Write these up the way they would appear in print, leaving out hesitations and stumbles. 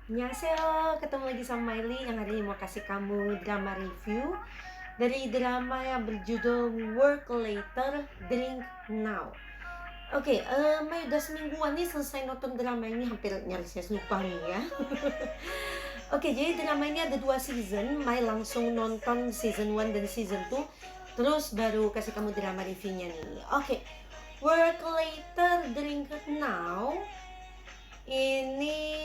Annyeonghaseyo, ketemu lagi sama Miley yang hari ini mau kasih kamu drama review dari drama yang berjudul Work Later, Drink Now. Oke, May udah semingguan nih selesai nonton drama ini, hampir nyaris lupa nih ya. Oke, jadi drama ini ada 2 season. May langsung nonton season 1 dan season 2, terus baru kasih kamu drama reviewnya nih. Oke, Work Later, Drink Now ini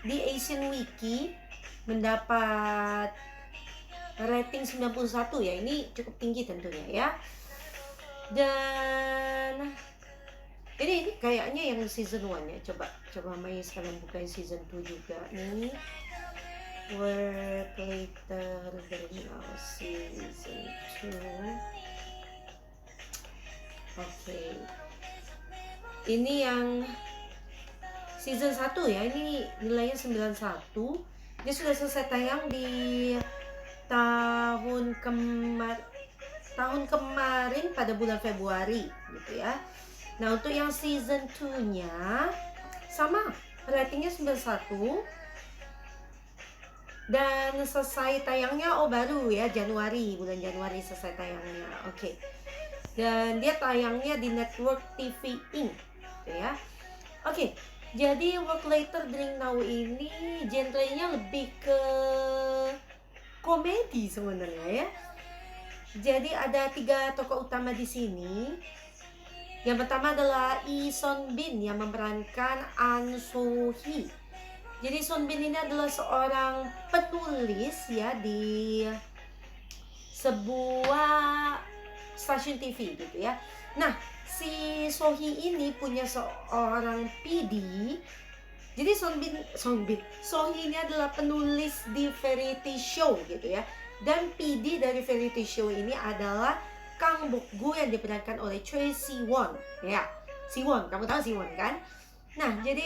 di Asian Wiki mendapat rating 91 ya. Ini cukup tinggi tentunya ya. Dan ini kayaknya yang season 1 ya. Coba Mai sekalian bukain season 2 juga nih. Work Later dari now season 2. Oke. Ini yang season 1 ya, ini nilainya 91. Dia sudah selesai tayang di tahun kemarin pada bulan Februari gitu ya. Nah, untuk yang season 2-nya sama, ratingnya 91. Dan selesai tayangnya baru ya, bulan Januari selesai tayangnya. Oke. Dan dia tayangnya di network TV Inc. gitu ya. Oke. Jadi Work Later Drink Now ini genrenya lebih ke komedi sebenarnya ya. Jadi ada 3 tokoh utama di sini. Yang pertama adalah Lee Son Bin yang memerankan An So Hee. Jadi Son Bin ini adalah seorang penulis ya di sebuah stasiun TV gitu ya. Nah, si Sohee ini punya seorang PD. Jadi Sohee ini adalah penulis di variety show gitu ya. Dan PD dari variety show ini adalah Kang Bok-gu yang diperankan oleh Choi Si-won. Ya, Si-won, kamu tahu Si-won kan? Nah, jadi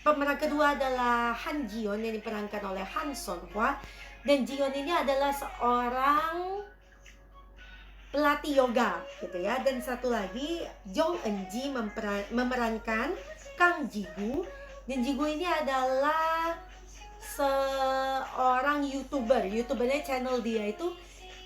pemeran kedua adalah Han Ji-yeon yang diperankan oleh Han Son-hwa. Dan Ji-yeon ini adalah seorang pelatih yoga gitu ya. Dan satu lagi Jong Eun-ji memerankan Kang Ji-gu. Dan Ji-gu ini adalah seorang YouTubernya channel dia itu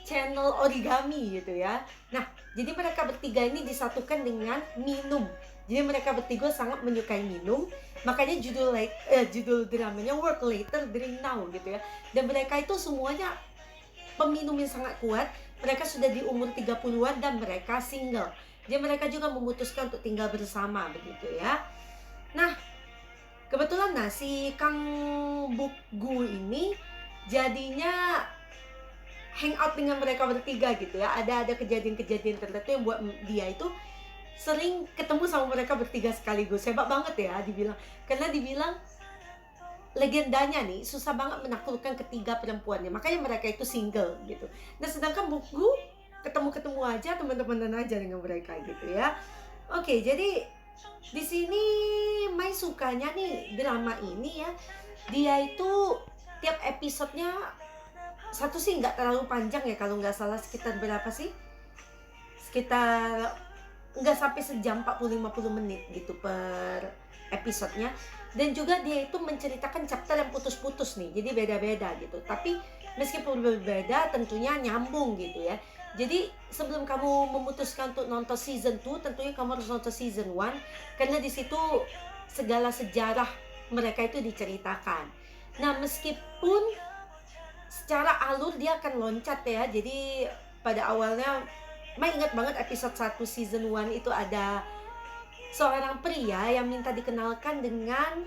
channel origami gitu ya. Nah, jadi mereka bertiga ini disatukan dengan minum. Jadi mereka bertiga sangat menyukai minum. Makanya judul dramanya Work Later Drink Now gitu ya. Dan mereka itu semuanya peminum yang sangat kuat. Mereka sudah di umur 30-an dan mereka single. Jadi mereka juga memutuskan untuk tinggal bersama begitu ya. Nah, kebetulan si Kang Bok-gu ini jadinya hangout dengan mereka bertiga gitu ya. Ada kejadian-kejadian tertentu yang buat dia itu sering ketemu sama mereka bertiga sekaligus. Hebat banget ya dibilang. Karena dibilang legendanya nih susah banget menaklukkan ketiga perempuannya, makanya mereka itu single gitu. Nah, sedangkan Bok-gu ketemu aja, teman-temanan aja dengan mereka gitu ya. Oke, jadi di sini Mai sukanya nih drama ini ya. Dia itu tiap episodenya satu sih nggak terlalu panjang ya, kalau nggak salah sekitar berapa sih? Sekitar nggak sampai sejam, 40-50 menit gitu per episodenya. Dan juga dia itu menceritakan chapter yang putus-putus nih, jadi beda-beda gitu. Tapi meskipun berbeda tentunya nyambung gitu ya. Jadi sebelum kamu memutuskan untuk nonton season 2, tentunya kamu harus nonton season 1. Karena di situ segala sejarah mereka itu diceritakan. Nah, meskipun secara alur dia akan loncat ya. Jadi pada awalnya Mai ingat banget episode 1 season 1 itu ada seorang pria yang minta dikenalkan dengan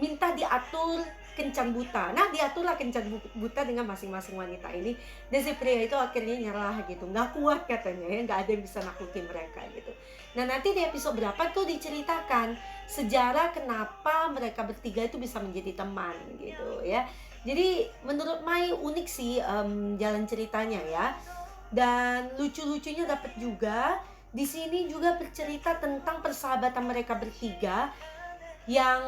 minta diatur kencan buta. Nah, diaturlah kencan buta dengan masing-masing wanita ini. Dan si pria itu akhirnya nyerah gitu, nggak kuat katanya ya, nggak ada yang bisa naklukin mereka gitu. Nah, nanti di episode berapa tuh diceritakan sejarah kenapa mereka bertiga itu bisa menjadi teman gitu ya. Jadi menurut Mai unik sih jalan ceritanya ya. Dan lucu-lucunya dapat juga. Di sini juga bercerita tentang persahabatan mereka bertiga yang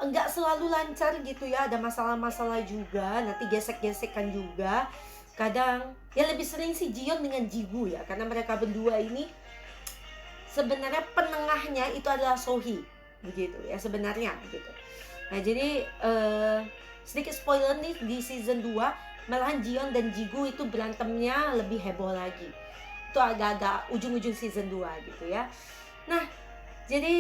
enggak selalu lancar gitu ya. Ada masalah-masalah juga, nanti gesek-gesekan juga. Kadang ya lebih sering sih Jiyeon dengan Jigu ya, karena mereka berdua ini sebenarnya penengahnya itu adalah Sohee, begitu ya sebenarnya gitu. Nah jadi sedikit spoiler nih, di season 2 malahan Jiyeon dan Jigu itu berantemnya lebih heboh lagi. Itu agak-agak ujung-ujung season 2 gitu ya. Nah, jadi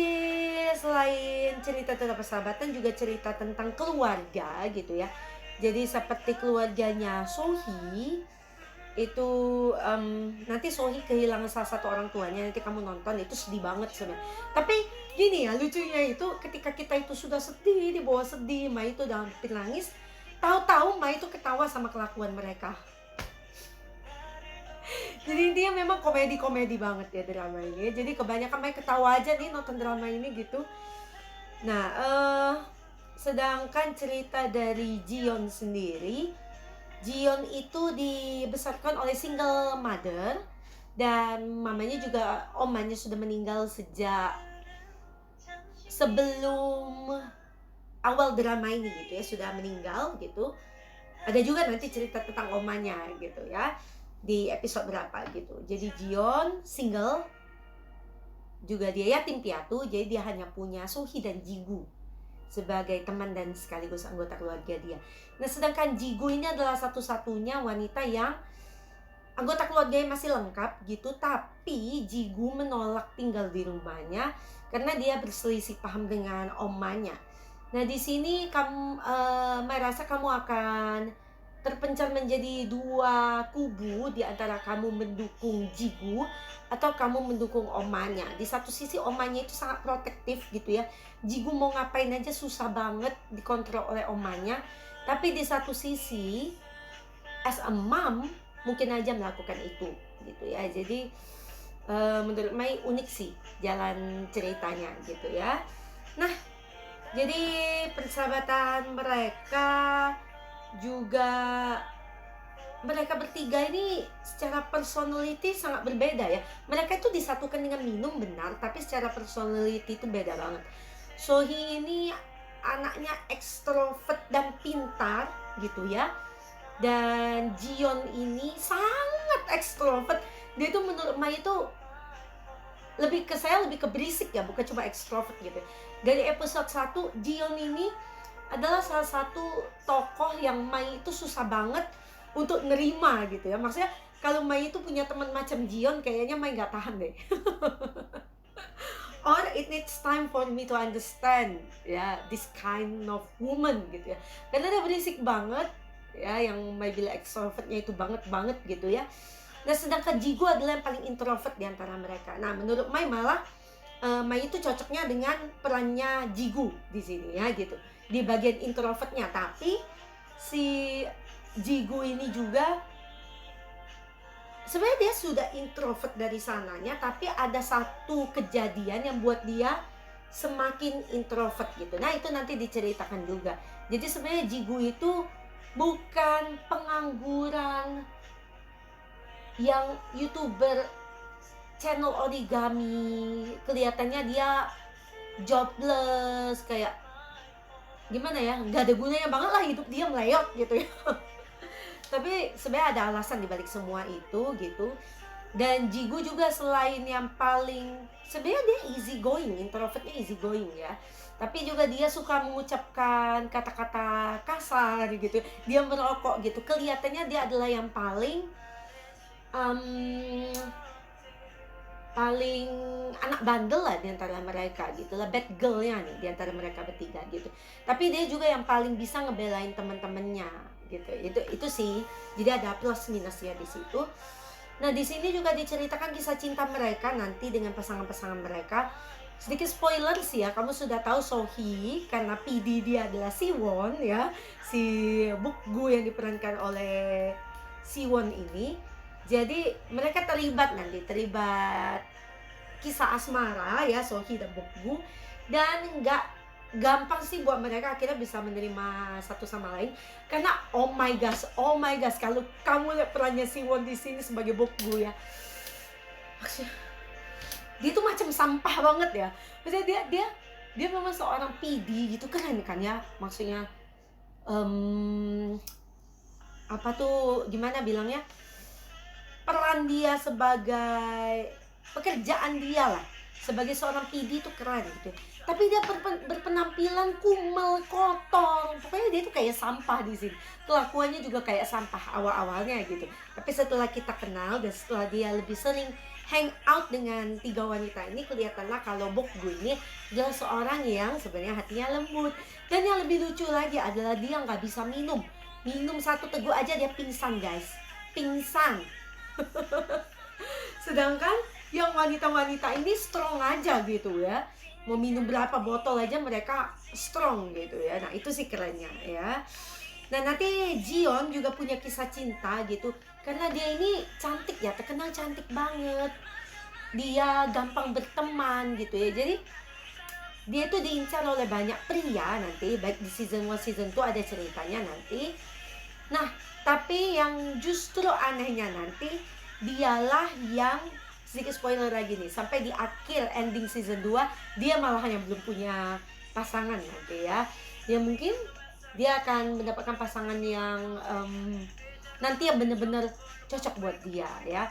selain cerita tentang persahabatan juga cerita tentang keluarga gitu ya. Jadi seperti keluarganya Sohee itu nanti Sohee kehilangan salah satu orang tuanya, nanti kamu nonton itu sedih banget sebenarnya. Tapi gini ya, lucunya itu ketika kita itu sudah sedih, di bawah sedih, Mai itu udah hampir nangis, tahu-tahu Mai itu ketawa sama kelakuan mereka. Jadi dia memang komedi-komedi banget ya drama ini. Jadi kebanyakan Mai ketawa aja nih nonton drama ini gitu. Nah, sedangkan cerita dari Jiyeon sendiri, Jiyeon itu dibesarkan oleh single mother dan mamanya juga, omanya sudah meninggal sejak sebelum awal drama ini gitu ya, sudah meninggal gitu. Ada juga nanti cerita tentang omanya gitu ya di episode berapa gitu. Jadi Jiyeon single, juga dia yatim piatu, jadi dia hanya punya Sohee dan Jigu sebagai teman dan sekaligus anggota keluarga dia. Nah, sedangkan Jigu ini adalah satu-satunya wanita yang anggota keluarganya masih lengkap gitu, tapi Jigu menolak tinggal di rumahnya karena dia berselisih paham dengan omanya. Nah, di sini kamu merasa kamu akan terpencar menjadi dua kubu, di antara kamu mendukung Jigu atau kamu mendukung omanya. Di satu sisi omanya itu sangat protektif gitu ya. Jigu mau ngapain aja susah banget dikontrol oleh omanya. Tapi di satu sisi as a mom mungkin aja melakukan itu gitu ya. Jadi menurut Mai unik sih jalan ceritanya gitu ya. Nah, jadi persahabatan mereka juga, mereka bertiga ini secara personality sangat berbeda ya. Mereka itu disatukan dengan minum benar, tapi secara personality itu beda banget. Sohee ini anaknya ekstrovert dan pintar gitu ya. Dan Jiyeon ini sangat ekstrovert. Dia itu menurut Mai itu lebih ke berisik ya, bukan cuma ekstrovert gitu. Dari episode 1, Jiyeon ini adalah salah satu tokoh yang Mai itu susah banget untuk nerima gitu ya. Maksudnya kalau Mai itu punya teman macam Jiyeon, kayaknya Mai nggak tahan deh. Or it needs time for me to understand ya, this kind of woman gitu ya. Karena dia berisik banget ya, yang Mai bilang extrovertnya itu banget gitu ya. Nah, sedangkan Jigu adalah yang paling introvert di antara mereka. Nah, menurut Mai malah Mai itu cocoknya dengan perannya Jigu di sini ya gitu, di bagian introvertnya. Tapi si Jigu ini juga sebenarnya dia sudah introvert dari sananya, tapi ada satu kejadian yang buat dia semakin introvert gitu. Nah, itu nanti diceritakan juga. Jadi sebenarnya Jigu itu bukan pengangguran yang YouTuber channel origami, kelihatannya dia jobless, kayak gimana ya, nggak ada gunanya banget lah hidup dia, meleyot gitu ya. Tapi sebenarnya ada alasan dibalik semua itu gitu. Dan Jigu juga selain yang paling, sebenarnya dia easy going, introvertnya easy going ya, tapi juga dia suka mengucapkan kata-kata kasar gitu. Dia merokok gitu, kelihatannya dia adalah yang paling paling anak bandel lah di antara mereka gitu lah, bad girlnya nih di antara mereka bertiga gitu. Tapi dia juga yang paling bisa ngebelain teman-temannya gitu. Itu sih. Jadi ada plus minusnya di situ. Nah, di sini juga diceritakan kisah cinta mereka nanti dengan pasangan-pasangan mereka. Sedikit spoiler sih ya, kamu sudah tahu Sohee karena PD dia adalah Siwon ya, si Bukgu yang diperankan oleh Siwon ini. Jadi mereka terlibat kisah asmara ya, Sohee dan Bokgu. Dan nggak gampang sih buat mereka akhirnya bisa menerima satu sama lain. Karena oh my gosh, kalau kamu lihat perannya Siwon di sini sebagai Bokgu ya, maksudnya dia tuh macam sampah banget ya. Maksudnya dia memang seorang PD gitu, keren kan ya. Maksudnya apa tuh, gimana bilangnya, peran dia sebagai pekerjaan dia lah sebagai seorang PD tuh keren gitu. Tapi dia berpenampilan kumel, kotor. Pokoknya dia tuh kayak sampah di sini. Kelakuannya juga kayak sampah awal-awalnya gitu. Tapi setelah kita kenal dan setelah dia lebih sering hang out dengan 3 wanita ini, kelihatanlah kalau Bokgu ini adalah seorang yang sebenarnya hatinya lembut. Dan yang lebih lucu lagi adalah dia nggak bisa minum. Minum 1 teguk aja dia pingsan, guys. Pingsan. Sedangkan yang wanita-wanita ini strong aja gitu ya. Mau minum berapa botol aja mereka strong gitu ya. Nah itu sih kerennya ya. Nah nanti Jion juga punya kisah cinta gitu. Karena dia ini cantik ya, terkenal cantik banget. Dia gampang berteman gitu ya. Jadi dia tuh diincar oleh banyak pria nanti. Baik di season 1, season 2 ada ceritanya nanti. Nah tapi yang justru anehnya nanti, dialah yang sedikit spoiler lagi nih, sampai di akhir ending season 2 dia malah yang belum punya pasangan nanti ya. Ya mungkin dia akan mendapatkan pasangan yang nanti yang bener-bener cocok buat dia ya.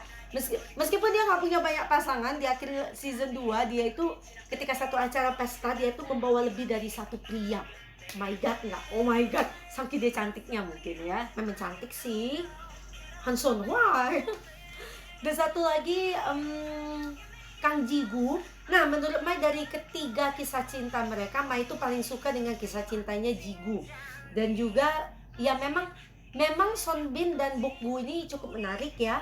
Meskipun dia nggak punya banyak pasangan, di akhir season 2 dia itu ketika satu acara pesta dia itu membawa lebih dari 1 pria. My god, nggak, oh my god, saking dia cantiknya mungkin ya. Memang cantik sih Han Son Hwa. Dan satu lagi Kang Jigu. Nah menurut Mai dari ketiga kisah cinta mereka, Mai itu paling suka dengan kisah cintanya Jigu. Dan juga ya memang Sonbin dan Bokgu ini cukup menarik ya.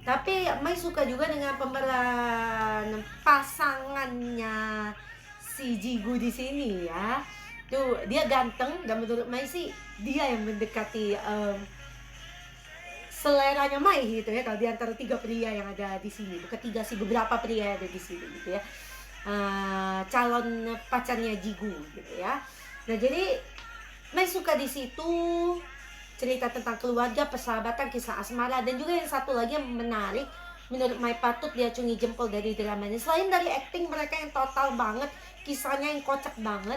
Tapi Mai suka juga dengan pemeran pasangannya si Jigu di sini ya. Tuh dia ganteng dan menurut Mai sih dia yang mendekati seleranya Mai gitu ya, kalau di antara 3 pria yang ada di sini. Bukan 3 sih, beberapa pria yang ada di sini gitu ya. Calon pacarnya Jigu gitu ya. Nah jadi Mai suka di situ cerita tentang keluarga, persahabatan, kisah asmara. Dan juga yang satu lagi yang menarik menurut Mai patut diacungi jempol dari drama ini, selain dari acting mereka yang total banget, kisahnya yang kocak banget,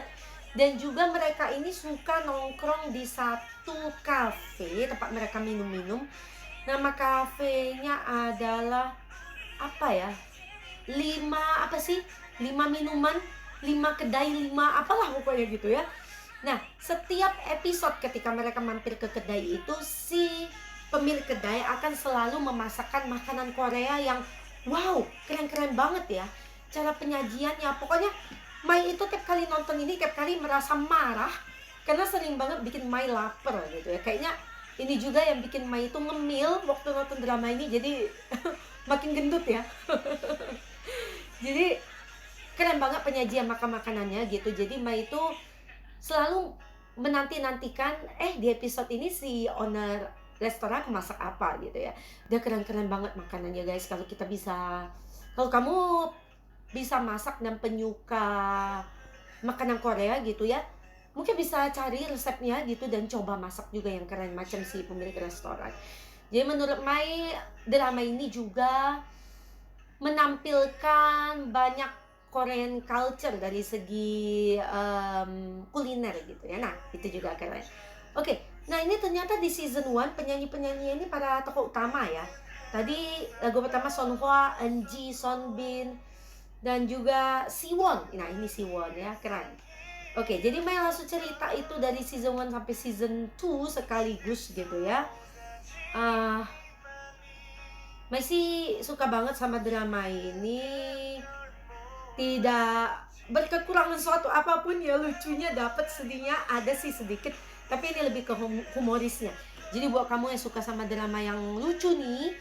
dan juga mereka ini suka nongkrong di satu cafe tempat mereka minum-minum. Nama kafenya adalah apa ya? 5 minuman, 5 kedai, 5 apalah pokoknya gitu ya. Nah, setiap episode ketika mereka mampir ke kedai itu, si pemilik kedai akan selalu memasakkan makanan Korea yang wow, keren-keren banget ya. Cara penyajiannya, pokoknya Mai itu tiap kali nonton ini, tiap kali merasa marah karena sering banget bikin Mai lapar gitu ya. Kayaknya ini juga yang bikin Mai itu ngemil waktu nonton drama ini, jadi makin gendut ya. Jadi keren banget penyajian makanannya gitu. Jadi Mai itu selalu menanti-nantikan di episode ini si owner restoran masak apa gitu ya. Dia keren-keren banget makanannya guys. Kalau kamu bisa masak dan penyuka makanan Korea gitu ya, mungkin bisa cari resepnya gitu dan coba masak juga yang keren macam si pemilik restoran. Jadi menurut Mai, drama ini juga menampilkan banyak Korean culture dari segi kuliner gitu ya. Nah itu juga keren. Oke, nah ini ternyata di season 1 penyanyi-penyanyi ini para tokoh utama ya. Tadi lagu pertama Sonhwa, Eunji, Sonbin, dan juga Siwon. Nah ini Siwon ya, keren. Oke, jadi Mai langsung cerita itu dari season 1 sampai season 2 sekaligus gitu ya. Mai sih suka banget sama drama ini. Tidak berkekurangan suatu apapun ya, lucunya dapat, sedihnya ada sih sedikit, tapi ini lebih ke humorisnya. Jadi buat kamu yang suka sama drama yang lucu nih,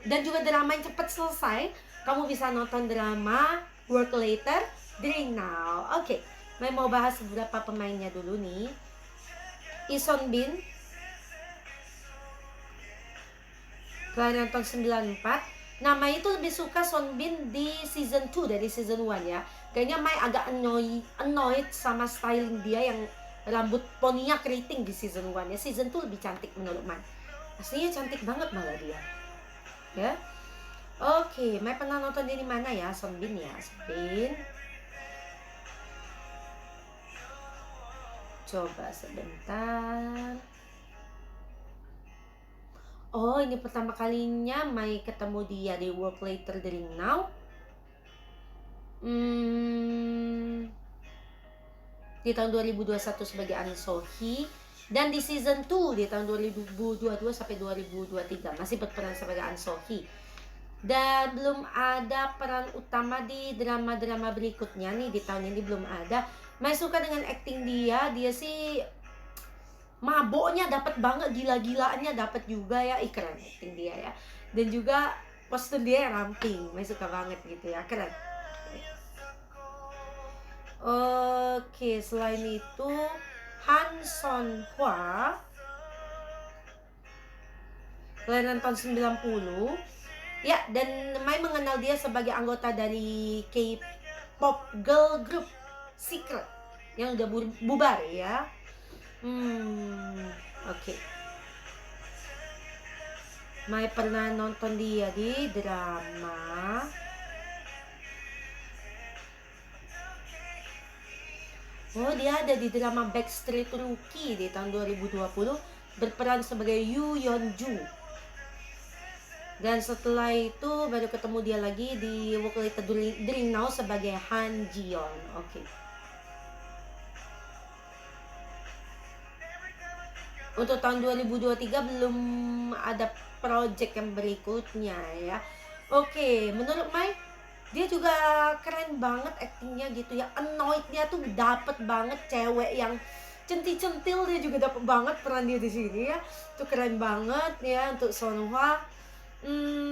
dan juga drama yang cepat selesai, kamu bisa nonton drama Work Later, Drink Now. Oke, Mai mau bahas beberapa pemainnya dulu nih. Lee Son Bin, kalian nonton 94. Nah, Mai itu lebih suka Son Bin di season 2 dari season 1 ya. Kayaknya Mai agak annoyed sama styling dia yang rambut poninya keriting di season 1 ya. Season 2 lebih cantik menurut Mai. Aslinya cantik banget malah dia. Ya. Oke, Mai pernah nonton dia di mana ya? Son Bin ya, Son Bin. Coba sebentar. Oh, ini pertama kalinya Mai ketemu dia di Work Later Drink Now. Di tahun 2021 sebagai An So-hee, dan di season 2 di tahun 2022 sampai 2023 masih berperan sebagai An So-hee. Dan belum ada peran utama di drama-drama berikutnya nih, di tahun ini belum ada. Mai suka dengan acting dia sih maboknya dapat banget, gila-gilaannya dapat juga ya, keren acting dia ya. Dan juga postur dia ramping, Mai suka banget gitu ya, keren. Oke, selain itu Han Son Hwa, kelahiran tahun 90. Ya, dan Mai mengenal dia sebagai anggota dari K-pop girl group Secret yang udah bubar ya. Oke. Mai pernah nonton dia di drama dia ada di drama Backstreet Rookie di tahun 2020, berperan sebagai Yoo Yeon-ju. Dan setelah itu baru ketemu dia lagi di Work Later Dream Now sebagai Han Ji-yeon. Oke. Untuk tahun 2023 belum ada project yang berikutnya ya. Oke, menurut Mai dia juga keren banget actingnya gitu ya. Annoyed-nya tuh dapet banget, cewek yang centil-centil dia juga dapet banget peran dia di sini ya. Itu keren banget ya untuk Son Hwa.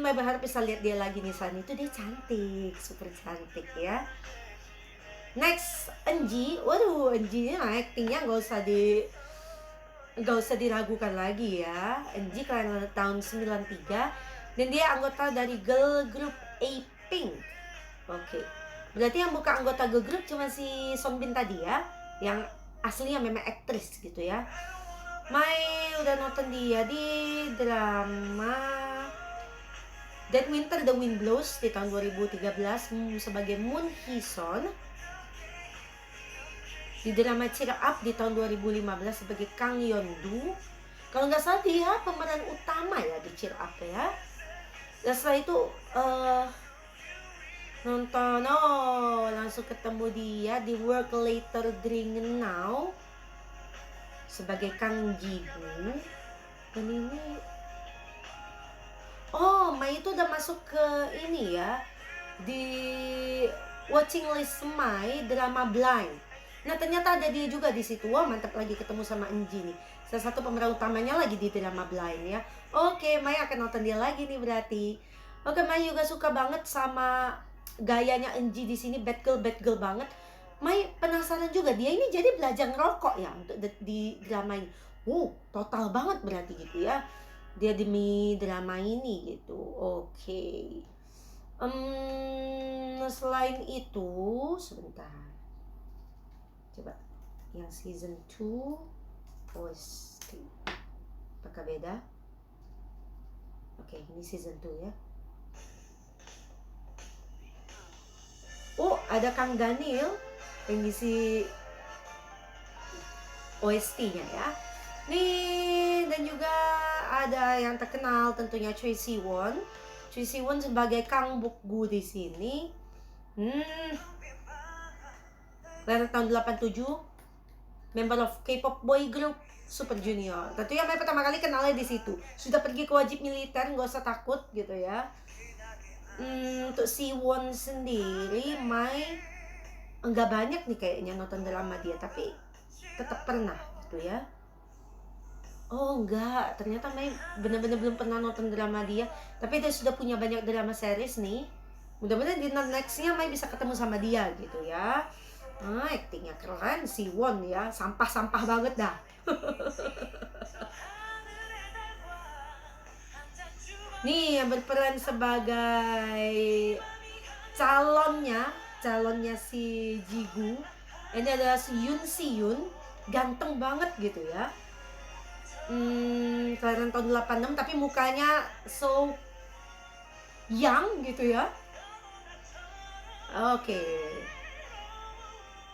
Mai berharap bisa lihat dia lagi nih San. Itu dia cantik, super cantik ya. Next, Enji. Waduh, Enji actingnya nggak usah diragukan lagi ya. Enji kelahiran tahun 93 dan dia anggota dari girl group A-Pink. Oke. Berarti yang bukan anggota girl group cuma si Song Bin tadi ya, yang aslinya memang aktris gitu ya. Mai udah nonton dia di drama That Winter the Wind Blows di tahun 2013 sebagai Moon Hee-son. Di drama Cheer Up di tahun 2015 sebagai Kang Yeon-du. Kalau nggak salah dia pemeran utama ya di Cheer Up ya. Dan setelah itu nonton langsung ketemu dia di Work Later Dream Now sebagai Kang Ji-gu. Dan ini Mai itu udah masuk ke ini ya, di watching list Mai drama Blind. Nah ternyata ada dia juga di situ. Wah mantap, lagi ketemu sama Enji nih, salah satu pemeran utamanya lagi di drama Blind ya. Oke, Mai akan nonton dia lagi nih berarti. Oke, Mai juga suka banget sama gayanya Enji di sini, bad girl banget. Mai penasaran juga dia ini jadi belajar ngerokok ya untuk di drama ini. Total banget berarti gitu ya dia demi drama ini gitu. Oke. Selain itu sebentar, coba yang season 2 OST apakah beda? Oke, ini season 2 ya. Ada Kang Daniel yang ngisi OST-nya ya. Nih, dan juga ada yang terkenal tentunya Choi Siwon. Choi Siwon sebagai Kang Bok-gu di sini. Lahir tahun 87, member of K-pop boy group Super Junior. Tentunya Mai pertama kali kenalnya di situ. Sudah pergi ke wajib militer, nggak usah takut gitu ya. Untuk Siwon sendiri, Mai enggak banyak nih kayaknya nonton drama dia, tapi tetap pernah gitu ya. Enggak, ternyata Mai benar-benar belum pernah nonton drama dia. Tapi dia sudah punya banyak drama series nih. Mudah-mudahan di nextnya Mai bisa ketemu sama dia gitu ya. Actingnya keren, Siwon ya, sampah-sampah banget dah. Nih yang berperan sebagai calonnya si Ji-gu. Ini adalah si Yoon, ganteng banget gitu ya. Kelahiran tahun 86 tapi mukanya so young gitu ya. Oke.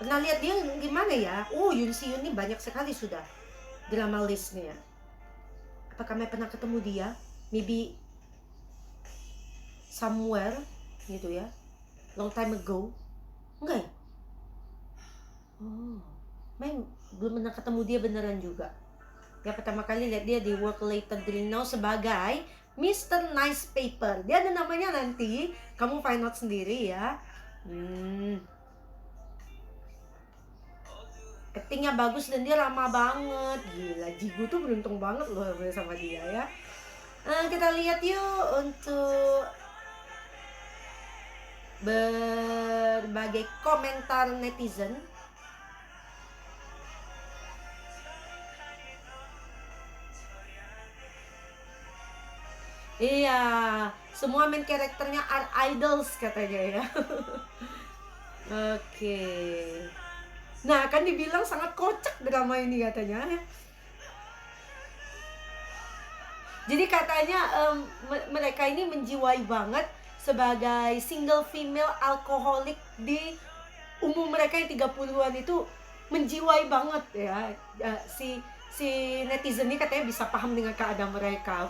Pernah lihat dia gimana ya? Yoon ini banyak sekali sudah drama listnya. Apakah Mai pernah ketemu dia? Maybe somewhere gitu ya, long time ago. Enggak ya? Oh, Mai belum pernah ketemu dia beneran juga. Ya pertama kali lihat dia di Work Later Dream Now sebagai Mr. Nice Paper. Dia ada namanya nanti, kamu find out sendiri ya. Actingnya bagus dan dia ramah banget. Gila, Jigu tuh beruntung banget loh sama dia ya. Kita lihat yuk untuk berbagai komentar netizen. Iya, semua main karakternya are idols katanya ya. Oke. Nah, kan dibilang sangat kocak drama ini katanya. Jadi katanya mereka ini menjiwai banget sebagai single female alkoholik di umur mereka yang 30-an itu menjiwai banget ya. Si netizen ini katanya bisa paham dengan keadaan mereka.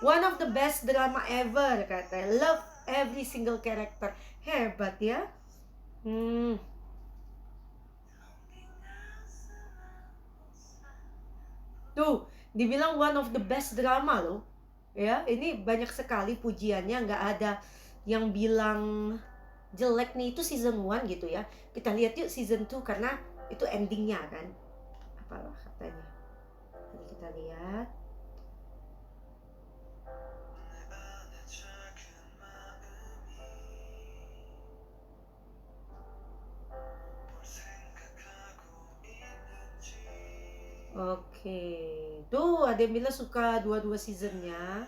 One of the best drama ever katanya. Love every single character. Hebat ya. Tuh, dibilang one of the best drama loh. Ya, ini banyak sekali pujiannya, nggak ada yang bilang jelek nih. Itu season 1 gitu ya. Kita lihat yuk season 2 karena itu endingnya kan. Apalah katanya. Jadi kita lihat. Oke, tuh ada yang bilang suka dua-dua seasonnya.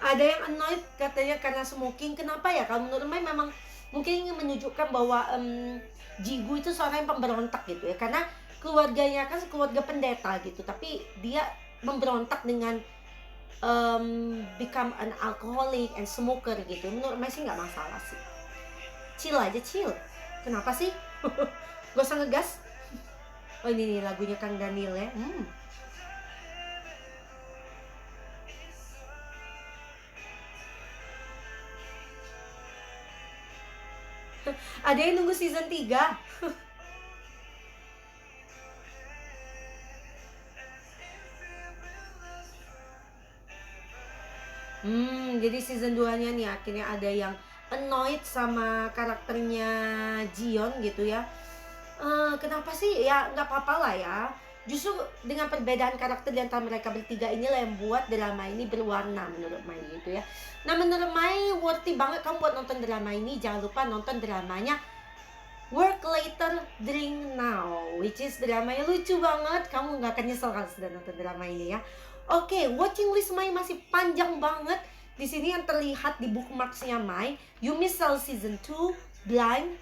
Ada yang annoyed katanya karena smoking. Kenapa ya? Kalau menurut Mai memang mungkin ingin menunjukkan bahwa Jigu itu seorang yang pemberontak gitu ya. Karena keluarganya kan keluarga pendeta gitu, tapi dia memberontak dengan become an alcoholic and smoker gitu. Menurut Mai sih nggak masalah sih. Chill aja, chill. Kenapa sih? Gak usah ngegas. Oh ini nih lagunya Kang Daniel ya. Ada yang nunggu season 3. Jadi season 2-nya nih akhirnya ada yang annoyed sama karakternya Jion gitu ya. Kenapa sih? Ya nggak apa-apa lah ya. Justru dengan perbedaan karakter di antara mereka bertiga inilah yang buat drama ini berwarna menurut Mai gitu ya. Nah menurut Mai worthy banget kamu buat nonton drama ini. Jangan lupa nonton dramanya Work Later Drink Now, which is drama yang lucu banget. Kamu nggak akan nyesel kalau sudah nonton drama ini ya. Oke, watching list Mai masih panjang banget. Di sini yang terlihat di bookmarksnya Mai, Yumi Cell Season 2, Blind,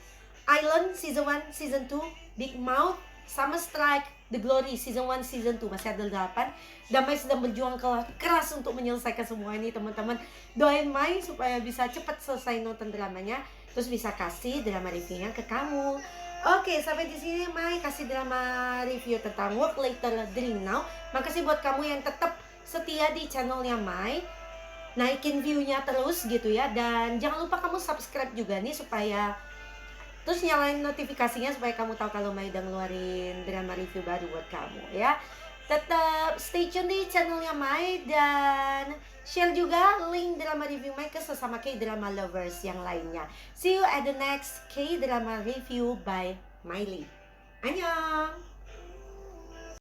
Island Season 1, Season 2, Big Mouth, Summer Strike, The Glory Season 1, Season 2. Masih ada 8. Dan Mai sedang berjuang keras untuk menyelesaikan semua ini teman-teman. Doain Mai supaya bisa cepat selesai nonton dramanya, terus bisa kasih drama reviewnya ke kamu. Oke, sampai di sini Mai kasih drama review tentang Work Later Dream Now. Makasih buat kamu yang tetap setia di channelnya Mai, naikin view-nya terus gitu ya. Dan jangan lupa kamu subscribe juga nih supaya terus nyalain notifikasinya supaya kamu tahu kalau Mai udah ngeluarin drama review baru buat kamu ya. Tetap stay tune di channelnya Mai dan share juga link drama review Mai ke sesama K-drama lovers yang lainnya. See you at the next K-drama review by Miley. Annyeong!